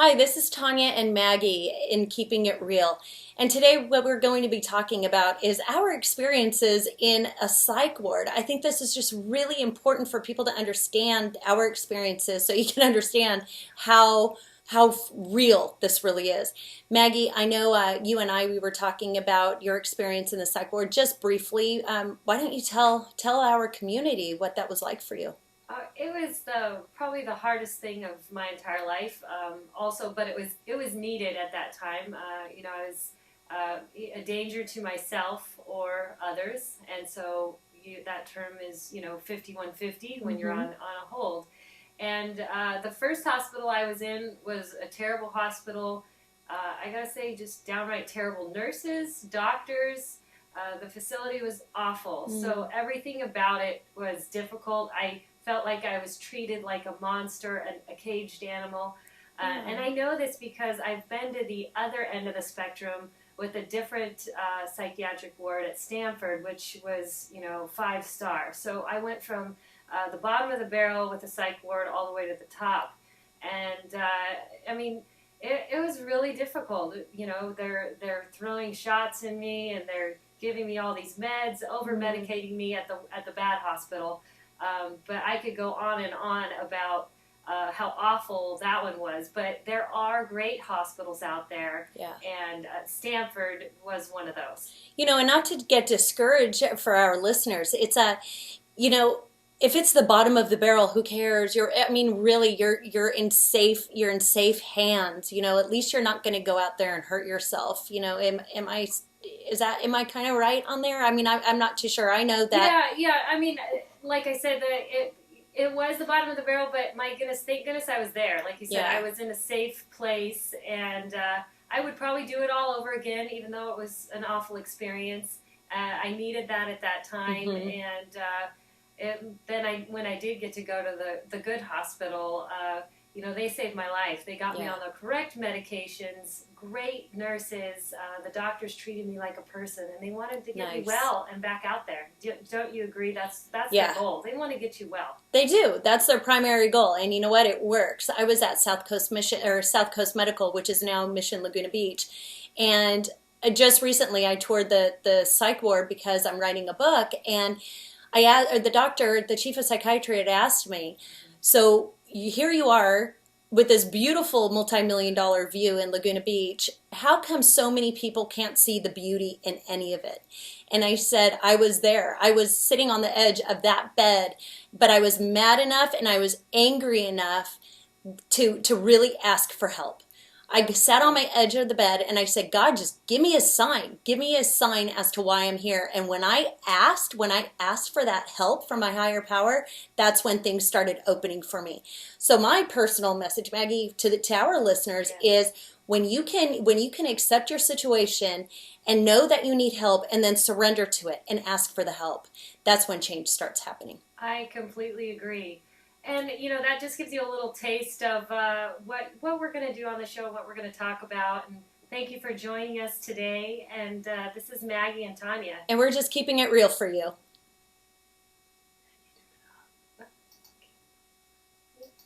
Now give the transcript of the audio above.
Hi, this is Tanya and Maggie in Keeping It Real. And today, what we're going to be talking about is our experiences in a psych ward. I think this is just really important for people to understand our experiences so you can understand how real this really is. Maggie, I know you and I, we were talking about your experience in the psych ward just briefly. Why don't you tell our community what that was like for you? It was probably the hardest thing of my entire life. Also, but it was needed at that time. I was a danger to myself or others, and so that term is 5150 when you're Mm-hmm. on a hold. And the first hospital I was in was a terrible hospital. I gotta say, just downright terrible nurses, doctors. The facility was awful. Mm. So everything about it was difficult. I felt like I was treated like a monster, a caged animal. And I know this because I've been to the other end of the spectrum with a different psychiatric ward at Stanford, which was, 5 star. So I went from the bottom of the barrel with the psych ward all the way to the top. And I mean, it was really difficult. They're throwing shots in me and they're giving me all these meds, over medicating me at the bad hospital. But I could go on and on about how awful that one was. But there are great hospitals out there, Yeah. and Stanford was one of those. And not to get discouraged for our listeners, it's you know, if it's the bottom of the barrel, who cares? Really, you're in safe hands. At least you're not going to go out there and hurt yourself. Am I kind of right on there? I'm not too sure. I know that. Yeah, yeah. I mean, like I said, it was the bottom of the barrel, but my goodness, thank goodness I was there. Like you said, Yeah. I was in a safe place, and I would probably do it all over again, even though it was an awful experience. I needed that at that time, Hmm. and then when I did get to go to the good hospital, they saved my life. They got me Yeah. on the correct medications, great nurses. The doctors treated me like a person, and they wanted to get me Nice. well and back out there. Don't you agree? That's Yeah. their goal. They want to get you well. They do. That's their primary goal. And you know what? It works. I was at South Coast Mission or South Coast Medical, which is now Mission Laguna Beach. And just recently I toured the psych ward because I'm writing a book. And the doctor, the chief of psychiatry, had asked me, so here you are with this beautiful multi-million dollar view in Laguna Beach. How come so many people can't see the beauty in any of it? And I said, I was there. I was sitting on the edge of that bed, but I was mad enough and I was angry enough to really ask for help. I sat on my edge of the bed and I said, God, just give me a sign. Give me a sign as to why I'm here. And when I asked for that help from my higher power, that's when things started opening for me. So my personal message, Maggie, to our listeners is when you can accept your situation and know that you need help and then surrender to it and ask for the help, that's when change starts happening. I completely agree. And that just gives you a little taste of what we're going to do on the show, what we're going to talk about. And thank you for joining us today. And this is Maggie and Tanya. And we're just keeping it real for you.